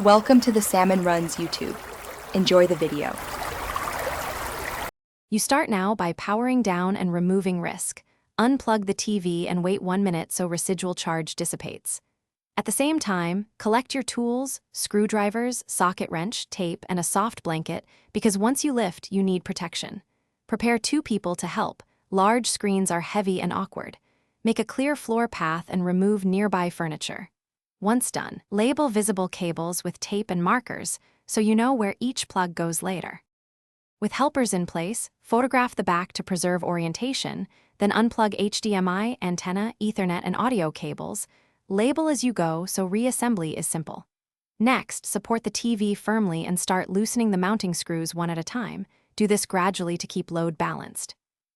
Welcome to the Salmon Runs YouTube. Enjoy the video. You start now by powering down and removing risk. Unplug the TV and wait 1 minute so residual charge dissipates. At the same time, collect your tools, screwdrivers, socket wrench, tape, and a soft blanket because once you lift, you need protection. Prepare 2 people to help. Large screens are heavy and awkward. Make a clear floor path and remove nearby furniture. Once done, label visible cables with tape and markers so you know where each plug goes later. With helpers in place, photograph the back to preserve orientation, then unplug HDMI, antenna, Ethernet, and audio cables. Label as you go so reassembly is simple. Next, support the TV firmly and start loosening the mounting screws one at a time. Do this gradually to keep load balanced.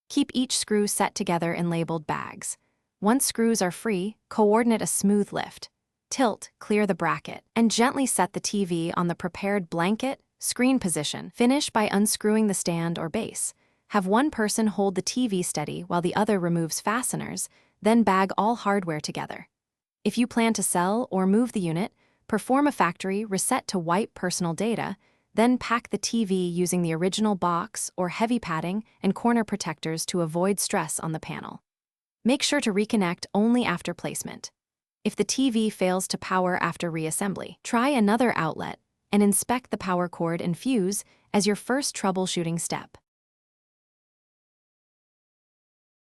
Keep each screw set together in labeled bags. Once screws are free, coordinate a smooth lift. Tilt, clear the bracket, and gently set the TV on the prepared blanket, screen position. Finish by unscrewing the stand or base. Have one person hold the TV steady while the other removes fasteners, then bag all hardware together. If you plan to sell or move the unit, perform a factory reset to wipe personal data, then pack the TV using the original box or heavy padding and corner protectors to avoid stress on the panel. Make sure to reconnect only after placement. If the TV fails to power after reassembly, try another outlet and inspect the power cord and fuse as your first troubleshooting step.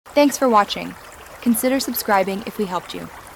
Thanks for watching. Consider subscribing if we helped you.